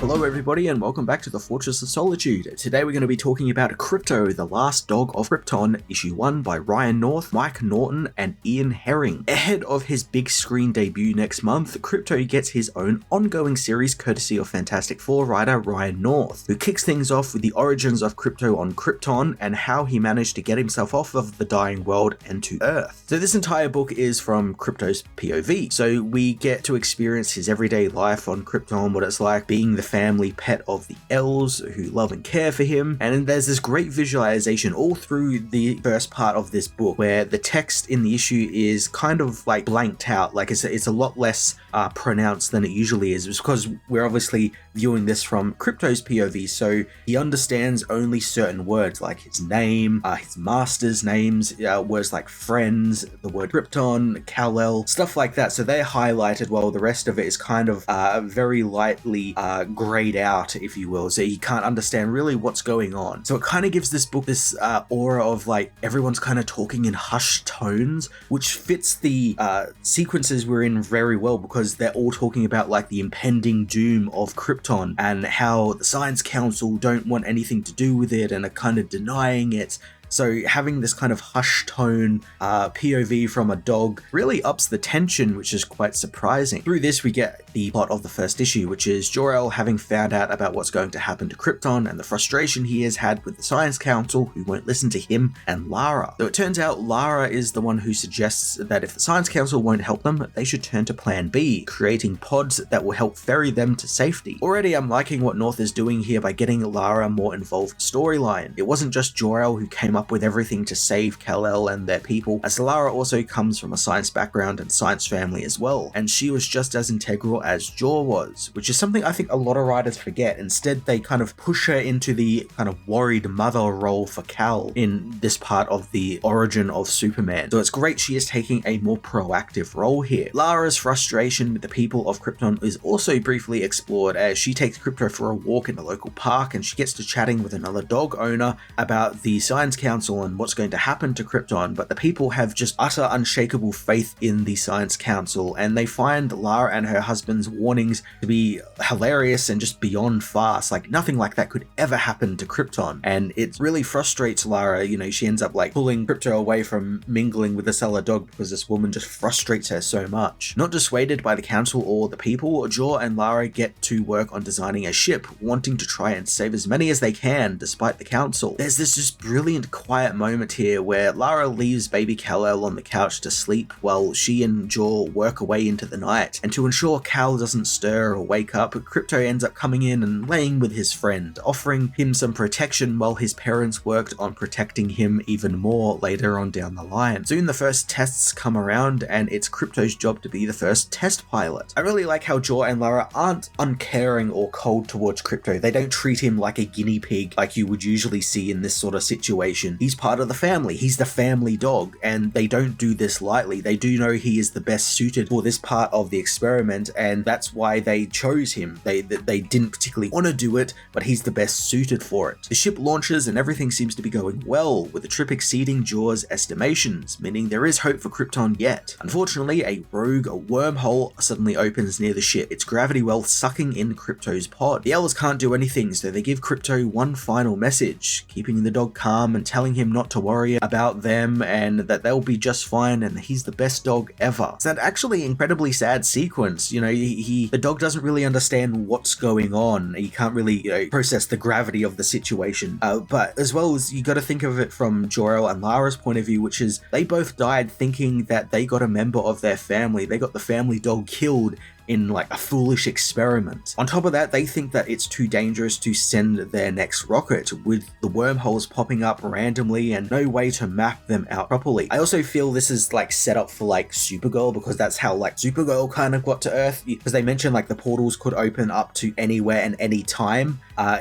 Hello everybody and welcome back to the Fortress of Solitude. Today we're going to be talking about Krypto, the Last Dog of Krypton, issue 1 by Ryan North, Mike Norton and Ian Herring. Ahead of his big screen debut next month, Krypto gets his own ongoing series courtesy of Fantastic Four writer Ryan North, who kicks things off with the origins of Krypto on Krypton and how he managed to get himself off of the dying world and to Earth. So this entire book is from Krypto's POV, so we get to experience his everyday life on Krypton, what it's like being the family pet of the elves who love and care for him, and there's this great visualization all through the first part of this book where the text in the issue is kind of like blanked out, like it's a lot less pronounced than it usually is. It's because we're obviously viewing this from Krypto's POV, so he understands only certain words like his name, his master's names, words like friends, the word Krypton, Kal-El, stuff like that, so they're highlighted while the rest of it is kind of very lightly grayed out, if you will, so you can't understand really what's going on. So it kind of gives this book this aura of like everyone's kind of talking in hushed tones, which fits the sequences we're in very well because they're all talking about like the impending doom of Krypton and how the Science Council don't want anything to do with it and are kind of denying it. So having this kind of hushed tone POV from a dog really ups the tension, which is quite surprising. Through this, we get the plot of the first issue, which is Jor-El having found out about what's going to happen to Krypton and the frustration he has had with the Science Council who won't listen to him and Lara. So it turns out Lara is the one who suggests that if the Science Council won't help them, they should turn to Plan B, creating pods that will help ferry them to safety. Already I'm liking what North is doing here by getting Lara more involved storyline. It wasn't just Jor-El who came up with everything to save Kal-El and their people, as Lara also comes from a science background and science family as well, and she was just as integral as Jor was, which is something I think a lot of writers forget. Instead, they kind of push her into the kind of worried mother role for Kal in this part of the origin of Superman. So it's great she is taking a more proactive role here. Lara's frustration with the people of Krypton is also briefly explored as she takes Krypto for a walk in the local park and she gets to chatting with another dog owner about the Science Council and what's going to happen to Krypton, but the people have just utter unshakable faith in the Science Council, and they find Lara and her husband's warnings to be hilarious and just beyond farce. Like nothing like that could ever happen to Krypton, and it really frustrates Lara. You know, she ends up like pulling Krypto away from mingling with the cellar dog because this woman just frustrates her so much. Not dissuaded by the council or the people, Jor and Lara get to work on designing a ship, wanting to try and save as many as they can despite the council. There's this just brilliant quiet moment here where Lara leaves baby Kal-El on the couch to sleep while she and Jor work away into the night, and to ensure Kal doesn't stir or wake up, Krypto ends up coming in and laying with his friend, offering him some protection while his parents worked on protecting him even more later on down the line. Soon the first tests come around and it's Krypto's job to be the first test pilot. I really like how Jor and Lara aren't uncaring or cold towards Krypto. They don't treat him like a guinea pig like you would usually see in this sort of situation. He's part of the family, he's the family dog, and they don't do this lightly. They do know he is the best suited for this part of the experiment, and that's why they chose him. They didn't particularly want to do it, but he's the best suited for it. The ship launches and everything seems to be going well, with the trip exceeding Jor's estimations, meaning there is hope for Krypton yet. Unfortunately, a wormhole suddenly opens near the ship, its gravity well sucking in Krypto's pod. The elves can't do anything, so they give Krypto one final message, keeping the dog calm and telling him not to worry about them and that they'll be just fine and he's the best dog ever. It's that actually incredibly sad sequence. You know, the dog doesn't really understand what's going on. He can't really process the gravity of the situation. But as well as you got to think of it from Jor-El and Lara's point of view, which is they both died thinking that they got a member of their family. They got the family dog killed in like a foolish experiment. On top of that, they think that it's too dangerous to send their next rocket, with the wormholes popping up randomly and no way to map them out properly. I also feel this is like set up for like Supergirl, because that's how like Supergirl kind of got to Earth, because they mentioned like the portals could open up to anywhere and any time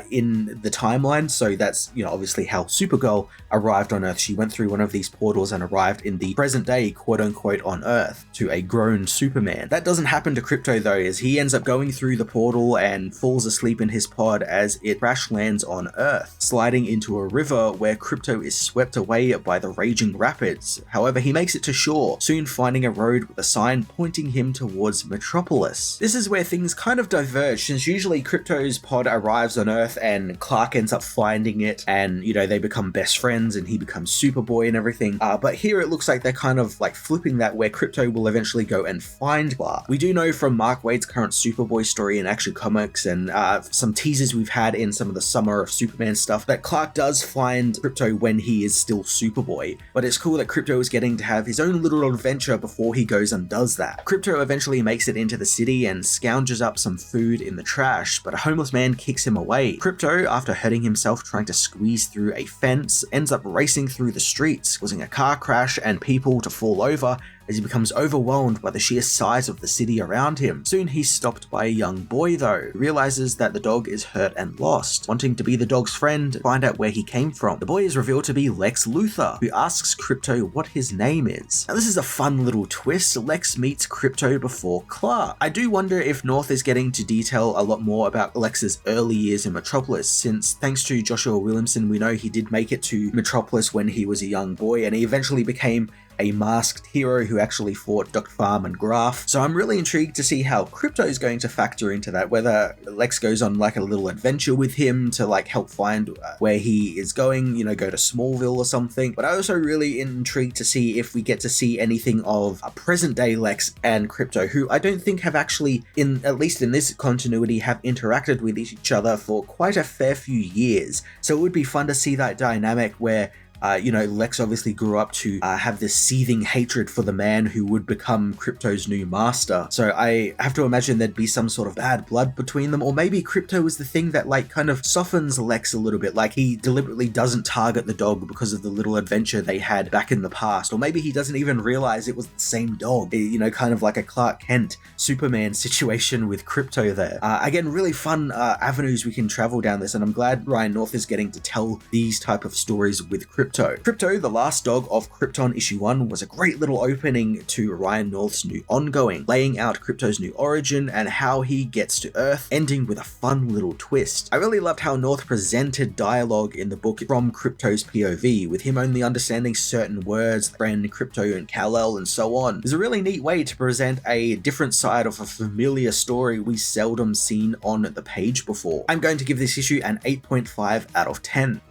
in the timeline. So that's, you know, obviously how Supergirl arrived on Earth. She went through one of these portals and arrived in the present day, quote unquote, on Earth to a grown Superman. That doesn't happen to Krypto Krypto though, as he ends up going through the portal and falls asleep in his pod as it crash lands on Earth, sliding into a river where Krypto is swept away by the raging rapids. However, he makes it to shore, soon finding a road with a sign pointing him towards Metropolis. This is where things kind of diverge, since usually Krypto's pod arrives on Earth and Clark ends up finding it, and they become best friends and he becomes Superboy and everything. But here it looks like they're kind of like flipping that, where Krypto will eventually go and find Clark. We do know from Mark Waid's current Superboy story in Action Comics and some teasers we've had in some of the Summer of Superman stuff that Clark does find Krypto when he is still Superboy. But it's cool that Krypto is getting to have his own little adventure before he goes and does that. Krypto eventually makes it into the city and scounges up some food in the trash, but a homeless man kicks him away. Krypto, after hurting himself trying to squeeze through a fence, ends up racing through the streets, causing a car crash and people to fall over as he becomes overwhelmed by the sheer size of the city around him. Soon he's stopped by a young boy though, who realizes that the dog is hurt and lost. Wanting to be the dog's friend, find out where he came from. The boy is revealed to be Lex Luthor, who asks Krypto what his name is. Now this is a fun little twist. Lex meets Krypto before Clark. I do wonder if North is getting to detail a lot more about Lex's early years in Metropolis, since thanks to Joshua Williamson, we know he did make it to Metropolis when he was a young boy, and he eventually became a masked hero who actually fought Dr. Farm and Graf. So I'm really intrigued to see how Krypto is going to factor into that, whether Lex goes on like a little adventure with him to like help find where he is going, go to Smallville or something. But I also really intrigued to see if we get to see anything of a present day Lex and Krypto, who I don't think have actually, at least in this continuity, have interacted with each other for quite a fair few years. So it would be fun to see that dynamic where Lex obviously grew up to have this seething hatred for the man who would become Krypto's new master. So I have to imagine there'd be some sort of bad blood between them, or maybe Krypto is the thing that like kind of softens Lex a little bit, like he deliberately doesn't target the dog because of the little adventure they had back in the past, or maybe he doesn't even realize it was the same dog, kind of like a Clark Kent Superman situation with Krypto there. Again, really fun avenues we can travel down this, and I'm glad Ryan North is getting to tell these type of stories with Krypto. Krypto, the Last Dog of Krypton issue 1 was a great little opening to Ryan North's new ongoing, laying out Krypto's new origin and how he gets to Earth, ending with a fun little twist. I really loved how North presented dialogue in the book from Krypto's POV, with him only understanding certain words, friend, Krypto and Kal-El and so on. It's a really neat way to present a different side of a familiar story we seldom seen on the page before. I'm going to give this issue an 8.5 out of 10.